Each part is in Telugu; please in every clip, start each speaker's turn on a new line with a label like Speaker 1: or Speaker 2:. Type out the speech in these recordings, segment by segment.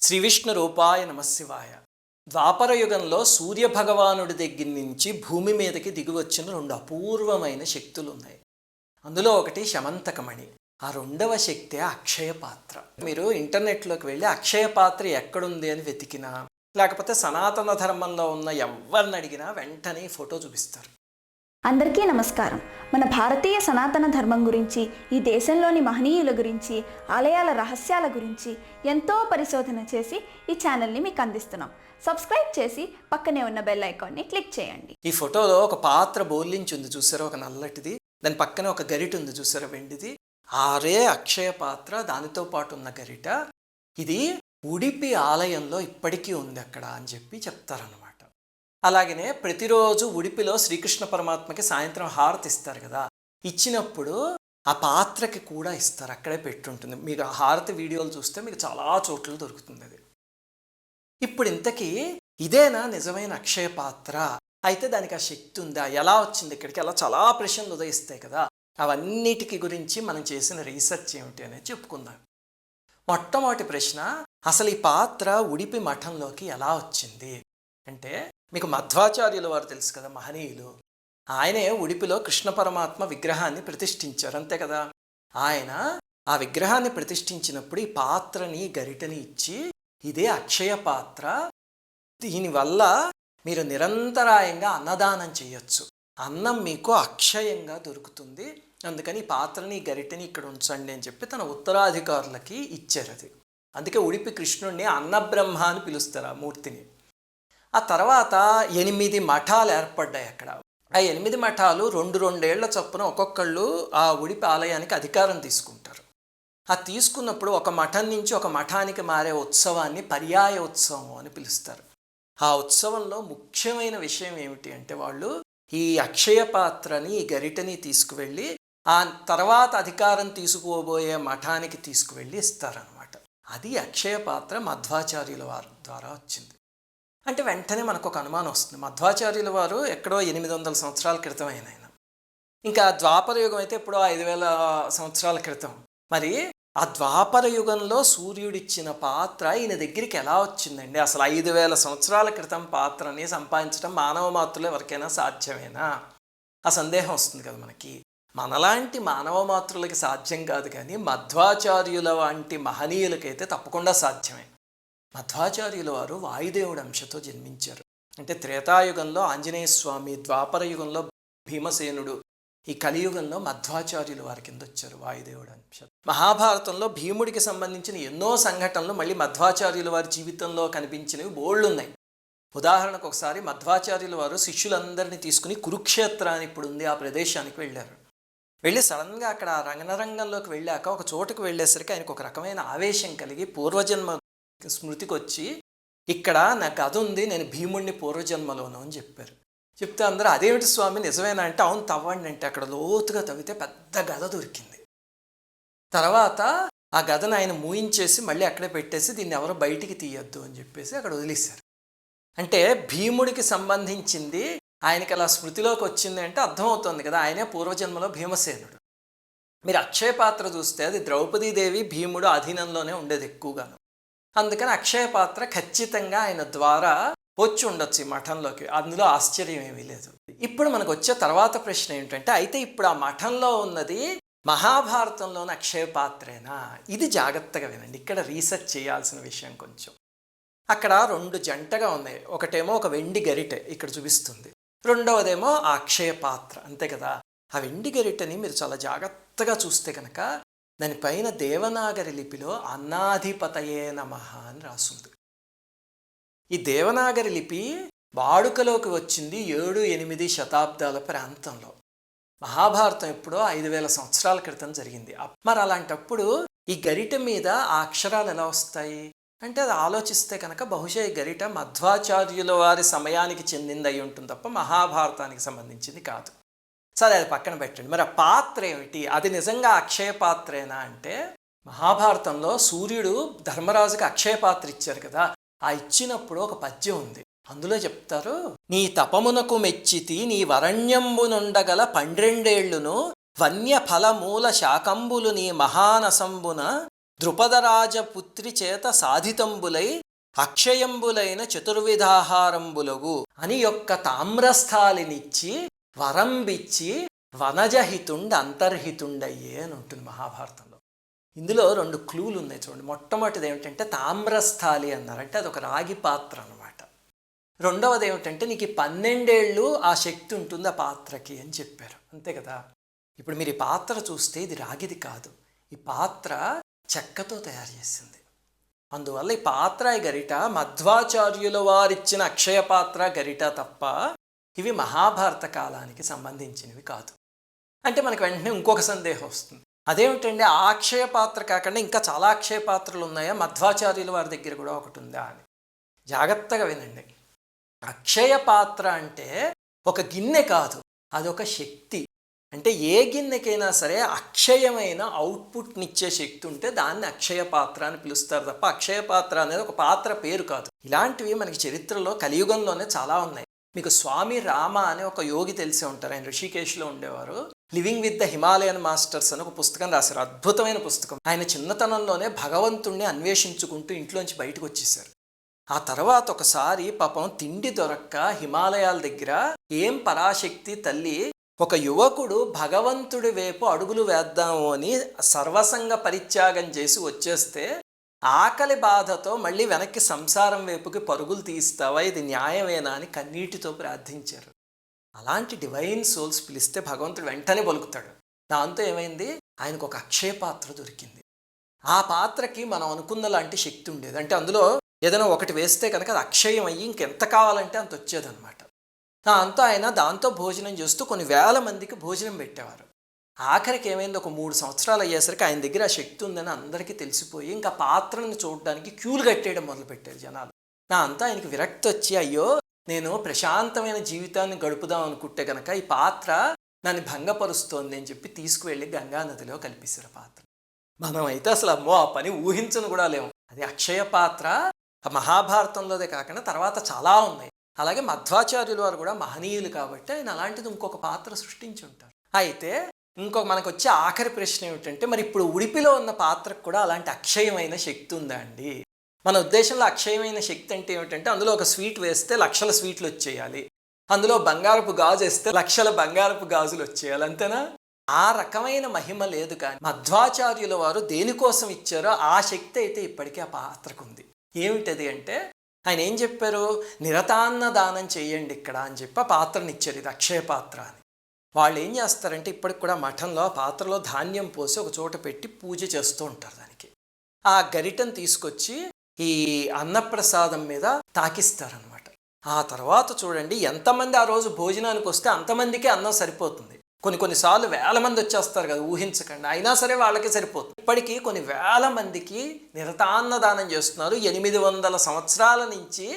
Speaker 1: శ్రీ విష్ణు రూపాయ నమశివాయ. ద్వాపర యుగంలో సూర్యభగవానుడి దగ్గర నుంచి భూమి మీదకి దిగివచ్చిన రెండు అపూర్వమైన శక్తులు ఉన్నాయి. అందులో ఒకటి శమంతకమణి, ఆ రెండవ శక్తి అక్షయ పాత్ర. మీరు ఇంటర్నెట్లోకి వెళ్ళి అక్షయ పాత్ర ఎక్కడుంది అని వెతికినా, లేకపోతే సనాతన ధర్మంలో ఉన్న ఎవరిని అడిగినా వెంటనే ఫోటో చూపిస్తారు.
Speaker 2: అందరికీ నమస్కారం. మన భారతీయ సనాతన ధర్మం గురించి, ఈ దేశంలోని మహనీయుల గురించి, ఆలయాల రహస్యాల గురించి ఎంతో పరిశోధన చేసి ఈ ఛానల్ని మీకు అందిస్తున్నాం. సబ్స్క్రైబ్ చేసి పక్కనే ఉన్న బెల్ ఐకాన్ని క్లిక్ చేయండి.
Speaker 1: ఈ ఫోటోలో ఒక పాత్ర బోర్లించి ఉంది చూసారా, ఒక నల్లటిది. దాని పక్కనే ఒక గరిట ఉంది చూసారా, వెండిది. ఆరే అక్షయ పాత్ర, దానితో పాటు ఉన్న గరిట. ఇది ఉడిపి ఆలయంలో ఇప్పటికీ ఉంది అక్కడ అని చెప్పి చెప్తారన్నమాట. అలాగనే ప్రతిరోజు ఉడిపిలో శ్రీకృష్ణ పరమాత్మకి సాయంత్రం హారతి ఇస్తారు కదా, ఇచ్చినప్పుడు ఆ పాత్రకి కూడా ఇస్తారు, అక్కడే పెట్టుంటుంది. మీకు ఆ హారతి వీడియోలు చూస్తే మీకు చాలా చోట్ల దొరుకుతుంది అది. ఇప్పుడు ఇంతకీ ఇదేనా నిజమైన అక్షయ పాత్ర? అయితే దానికి ఆ శక్తి ఉందా? ఎలా వచ్చింది ఇక్కడికి? అలా చాలా ప్రశ్నలు ఉదయిస్తాయి కదా. అవన్నిటికి గురించి మనం చేసిన రీసెర్చ్ ఏమిటి అనేది చెప్పుకుందాం. మొట్టమొదటి ప్రశ్న, అసలు ఈ పాత్ర ఉడిపి మఠంలోకి ఎలా వచ్చింది అంటే, మీకు మధ్వాచార్యుల వారు తెలుసు కదా, మహనీయులు. ఆయనే ఉడిపిలో కృష్ణ పరమాత్మ విగ్రహాన్ని ప్రతిష్ఠించారు, అంతే కదా. ఆయన ఆ విగ్రహాన్ని ప్రతిష్ఠించినప్పుడు ఈ పాత్రని గరిటని ఇచ్చి, ఇదే అక్షయ పాత్ర, దీనివల్ల మీరు నిరంతరాయంగా అన్నదానం చేయొచ్చు, అన్నం మీకు అక్షయంగా దొరుకుతుంది, అందుకని ఈ పాత్రని గరిటని ఇక్కడ ఉంచండి అని చెప్పి తన ఉత్తరాధికారులకి ఇచ్చారు అది. అందుకే ఉడిపి కృష్ణుడిని అన్నబ్రహ్మ అని పిలుస్తారు ఆ మూర్తిని. ఆ తర్వాత 8 మఠాలు ఏర్పడ్డాయి అక్కడ. ఆ 8 మఠాలు 2 ఏళ్ల చొప్పున ఒక్కొక్కళ్ళు ఆ ఉడిపి ఆలయానికి అధికారం తీసుకుంటారు. ఆ తీసుకున్నప్పుడు ఒక మఠం నుంచి ఒక మఠానికి మారే ఉత్సవాన్ని పర్యాయ ఉత్సవం అని పిలుస్తారు. ఆ ఉత్సవంలో ముఖ్యమైన విషయం ఏమిటి అంటే, వాళ్ళు ఈ అక్షయ పాత్రని, ఈ గరిటని తీసుకువెళ్ళి ఆ తర్వాత అధికారం తీసుకోబోయే మఠానికి తీసుకువెళ్ళి ఇస్తారనమాట. అది అక్షయ పాత్ర మధ్వాచార్యుల వారి ద్వారా వచ్చింది. అంటే వెంటనే మనకు ఒక అనుమానం వస్తుంది, మధ్వాచార్యుల వారు ఎక్కడో 800 సంవత్సరాల క్రితం అయిన ఆయన, ఇంకా ద్వాపర యుగం అయితే ఎప్పుడో 5000 సంవత్సరాల క్రితం. మరి ఆ ద్వాపర యుగంలో సూర్యుడిచ్చిన పాత్ర ఈయన దగ్గరికి ఎలా వచ్చిందండి? అసలు 5000 సంవత్సరాల క్రితం పాత్రని సంపాదించడం మానవ మాతృలు ఎవరికైనా సాధ్యమేనా? ఆ సందేహం వస్తుంది కదా మనకి. మనలాంటి మానవ మాతృలకి సాధ్యం కాదు, కానీ మధ్వాచార్యుల వంటి మహనీయులకైతే తప్పకుండా సాధ్యమే. మధ్వాచార్యుల వారు వాయుదేవుడు అంశతో జన్మించారు. అంటే త్రేతాయుగంలో ఆంజనేయ స్వామి, ద్వాపర యుగంలో భీమసేనుడు, ఈ కలియుగంలో మధ్వాచార్యుల వారి కింద వచ్చారు వాయుదేవుడు అంశ. మహాభారతంలో భీముడికి సంబంధించిన ఎన్నో సంఘటనలు మళ్ళీ మధ్వాచార్యుల వారి జీవితంలో కనిపించినవి బోళ్ళున్నాయి. ఉదాహరణకు ఒకసారి మధ్వాచార్యుల వారు శిష్యులందరినీ తీసుకుని కురుక్షేత్రాన్ని, ఇప్పుడు ఉంది ఆ ప్రదేశానికి వెళ్ళారు. వెళ్ళి సడన్గా అక్కడ రంగనరంగంలోకి వెళ్ళాక ఒక చోటుకు వెళ్ళేసరికి ఆయనకు ఒక రకమైన ఆవేశం కలిగి పూర్వజన్మ స్మృతికి వచ్చి, ఇక్కడ నా గద ఉంది, నేను భీముడిని పూర్వజన్మలోను అని చెప్పారు. చెప్తే అందరూ అదేమిటి స్వామి నిజమేనా అంటే, అవును తవ్వండి అంటే అక్కడ లోతుగా తవ్వితే పెద్ద గద దొరికింది. తర్వాత ఆ గదను ఆయన మూయించేసి మళ్ళీ అక్కడే పెట్టేసి, దీన్ని ఎవరో బయటికి తీయొద్దు అని చెప్పేసి అక్కడ వదిలేశారు. అంటే భీముడికి సంబంధించింది ఆయనకి అలా స్మృతిలోకి వచ్చింది అంటే అర్థమవుతుంది కదా, ఆయనే పూర్వజన్మలో భీమసేనుడు. మీరు అక్షయ పాత్ర చూస్తే అది ద్రౌపదీదేవి భీముడు అధీనంలోనే ఉండేది ఎక్కువగాను. అందుకని అక్షయ పాత్ర ఖచ్చితంగా ఆయన ద్వారా వచ్చి ఉండొచ్చు ఈ మఠంలోకి, అందులో ఆశ్చర్యం ఏమీ లేదు. ఇప్పుడు మనకు వచ్చే తర్వాత ప్రశ్న ఏంటంటే, అయితే ఇప్పుడు ఆ మఠంలో ఉన్నది మహాభారతంలోని అక్షయ పాత్రేనా? ఇది జాగ్రత్తగా వినండి, ఇక్కడ రీసెర్చ్ చేయాల్సిన విషయం కొంచెం. అక్కడ 2 జంటగా ఉన్నాయి. ఒకటేమో ఒక వెండి గరిటె ఇక్కడ చూపిస్తుంది, రెండవదేమో ఆ అక్షయ పాత్ర, అంతే కదా. ఆ వెండి గరిటెని మీరు చాలా జాగ్రత్తగా చూస్తే కనుక దానిపైన దేవనాగరి లిపిలో అన్నాధిపతయే నమః అని రాస్తుంది. ఈ దేవనాగరి లిపి వాడుకలోకి వచ్చింది 7-8 శతాబ్దాల ప్రాంతంలో. మహాభారతం ఎప్పుడో 5000 సంవత్సరాల క్రితం జరిగింది. మరి అలాంటప్పుడు ఈ గరిట మీద ఆ అక్షరాలు ఎలా వస్తాయి అంటే, అది ఆలోచిస్తే కనుక బహుశా ఈ గరిట మధ్వాచార్యుల వారి సమయానికి చెందింది అయి ఉంటుంది తప్ప మహాభారతానికి సంబంధించింది కాదు. సరే, అది పక్కన పెట్టండి. మరి ఆ పాత్ర ఏమిటి? అది నిజంగా అక్షయ పాత్రేనా అంటే, మహాభారతంలో సూర్యుడు ధర్మరాజుకి అక్షయ పాత్ర ఇచ్చారు కదా, ఆ ఇచ్చినప్పుడు ఒక పద్యం ఉంది. అందులో చెప్తారు, నీ తపమునకు మెచ్చితి నీ వరణ్యంబునుండగల 12 ఏళ్లును వన్య ఫలమూల శాకంబులు నీ మహానసంబున ద్రుపదరాజపుత్రి చేత సాధితంబులై అక్షయంబులైన చతుర్విధాహారంబులగు అని యొక్క తామ్రస్థాలినిచ్చి వరంబిచ్చి వనజహితుండ అంతర్హితుండయ్యే అని ఉంటుంది మహాభారతంలో. ఇందులో 2 క్లూలు ఉన్నాయి చూడండి. మొట్టమొదటిది ఏమిటంటే తామ్రస్థాలి అన్నారు, అంటే అదొక రాగి పాత్ర అనమాట. రెండవది ఏమిటంటే నీకు 12 ఏళ్ళు ఆ శక్తి ఉంటుంది ఆ పాత్రకి అని చెప్పారు, అంతే కదా. ఇప్పుడు మీరు ఈ పాత్ర చూస్తే ఇది రాగిది కాదు, ఈ పాత్ర చెక్కతో తయారు చేసింది. అందువల్ల ఈ పాత్ర ఈ గరిట మధ్వాచార్యుల వారిచ్చిన అక్షయ పాత్ర గరిట తప్ప ఇవి మహాభారత కాలానికి సంబంధించినవి కాదు. అంటే మనకు వెంటనే ఇంకొక సందేహం వస్తుంది, అదేమిటండి ఆ అక్షయ పాత్ర కాకుండా ఇంకా చాలా అక్షయ పాత్రలు ఉన్నాయా, మధ్వాచార్యుల వారి దగ్గర కూడా ఒకటి ఉందా అని. జాగ్రత్తగా వినండి. అక్షయ పాత్ర అంటే ఒక గిన్నె కాదు, అదొక శక్తి. అంటే ఏ గిన్నెకైనా సరే అక్షయమైన అవుట్పుట్నిచ్చే శక్తి ఉంటే దాన్ని అక్షయ పాత్ర అని పిలుస్తారు తప్ప అక్షయ పాత్ర అనేది ఒక పాత్ర పేరు కాదు. ఇలాంటివి మనకి చరిత్రలో కలియుగంలోనే చాలా ఉన్నాయి. మీకు స్వామి రామ అనే ఒక యోగి తెలిసే ఉంటారు, ఆయన ఋషికేశ్లో ఉండేవారు. Living with the Himalayan masters అని ఒక పుస్తకం రాశారు, అద్భుతమైన పుస్తకం. ఆయన చిన్నతనంలోనే భగవంతుణ్ణి అన్వేషించుకుంటూ ఇంట్లోంచి బయటకు వచ్చేసారు. ఆ తర్వాత ఒకసారి పాపం తిండి దొరక్క హిమాలయాల దగ్గర ఏం పరాశక్తి తల్లి, ఒక యువకుడు భగవంతుడి వైపు అడుగులు వేద్దాము అని సర్వసంగ పరిత్యాగం చేసి వచ్చేస్తే ఆకలి బాధతో మళ్ళీ వెనక్కి సంసారం వైపుకి పరుగులు తీస్తావా, ఇది న్యాయమేనా అని కన్నీటితో ప్రార్థించారు. అలాంటి డివైన్ సోల్స్ పిలిస్తే భగవంతుడు వెంటనే పలుకుతాడు. దాంతో ఏమైంది, ఆయనకు ఒక అక్షయ పాత్ర దొరికింది. ఆ పాత్రకి మనం అనుకున్న లాంటి శక్తి ఉండేది. అంటే అందులో ఏదైనా ఒకటి వేస్తే కనుక అది అక్షయం అయ్యి ఇంకెంత కావాలంటే అంత వచ్చేదన్నమాట. దాంతో ఆయన దాంతో భోజనం చేస్తూ కొన్ని వేల మందికి భోజనం పెట్టేవారు. ఆఖరికి ఏమైంది, ఒక 3 సంవత్సరాలు అయ్యేసరికి ఆయన దగ్గర ఆ శక్తి ఉందని అందరికీ తెలిసిపోయి ఇంకా పాత్రను చూడడానికి క్యూలు కట్టేయడం మొదలుపెట్టారు జనాలు. అంతా ఆయనకి విరక్తి వచ్చి, అయ్యో నేను ప్రశాంతమైన జీవితాన్ని గడుపుదాం అనుకుంటే కనుక ఈ పాత్ర నన్ను భంగపరుస్తోంది అని చెప్పి తీసుకువెళ్ళి గంగా నదిలో కలిపేశారు పాత్ర. మనం అయితే అసలు అమ్మో ఆ పని ఊహించను కూడా లేము. అది అక్షయ పాత్ర మహాభారతంలోదే కాకుండా తర్వాత చాలా ఉన్నాయి. అలాగే మధ్వాచార్యుల వారు కూడా మహనీయులు కాబట్టి ఆయన అలాంటిది ఇంకొక పాత్ర సృష్టించి ఉంటారు. అయితే మనకు వచ్చే ఆఖరి ప్రశ్న ఏమిటంటే, మరి ఇప్పుడు ఉడిపిలో ఉన్న పాత్రకు కూడా అలాంటి అక్షయమైన శక్తి ఉందా అండి? మన ఉద్దేశంలో అక్షయమైన శక్తి అంటే ఏమిటంటే, అందులో ఒక స్వీట్ వేస్తే లక్షల స్వీట్లు వచ్చేయాలి, అందులో బంగారపు గాజు వేస్తే లక్షల బంగారపు గాజులు వచ్చేయాలి, అంతేనా? ఆ రకమైన మహిమ లేదు. కానీ మధ్వాచార్యుల వారు దేనికోసం ఇచ్చారో ఆ శక్తి అయితే ఇప్పటికీ ఆ పాత్రకు ఉంది. ఏమిటది అంటే, ఆయన ఏం చెప్పారు, నిరతాన్న దానం చేయండి ఇక్కడ అని చెప్పి ఆ పాత్రని ఇచ్చారు, ఇది అక్షయ పాత్ర అని. వాళ్ళు ఏం చేస్తారంటే ఇప్పటికి కూడా మఠంలో ఆ పాత్రలో ధాన్యం పోసి ఒక చోట పెట్టి పూజ చేస్తూ ఉంటారు. దానికి ఆ గరిటను తీసుకొచ్చి ఈ అన్నప్రసాదం మీద తాకిస్తారనమాట. ఆ తర్వాత చూడండి ఎంతమంది ఆ రోజు భోజనానికి వస్తే అంతమందికి అన్నం సరిపోతుంది. కొన్నిసార్లు వేల మంది వచ్చేస్తారు కదా, ఊహించకండి, అయినా సరే వాళ్ళకి సరిపోతుంది. ఇప్పటికీ కొన్ని వేల మందికి నిరతాన్నదానం చేస్తున్నారు. 800 సంవత్సరాల నుంచి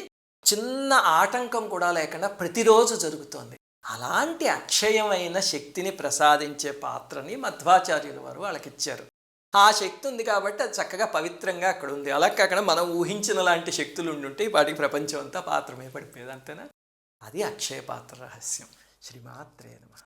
Speaker 1: చిన్న ఆటంకం కూడా లేకుండా ప్రతిరోజు జరుగుతోంది. అలాంటి అక్షయమైన శక్తిని ప్రసాదించే పాత్రని మధ్వాచార్యుల వారు వాళ్ళకిచ్చారు. ఆ శక్తి ఉంది కాబట్టి అది చక్కగా పవిత్రంగా అక్కడ ఉంది. అలా కాకుండా మనం ఊహించిన లాంటి శక్తులు ఉండుంటే వాటికి ప్రపంచం అంతా పాత్రమే పడిపోయేది, అంతేనా? అది అక్షయ పాత్ర రహస్యం. శ్రీమాత్రే నమః.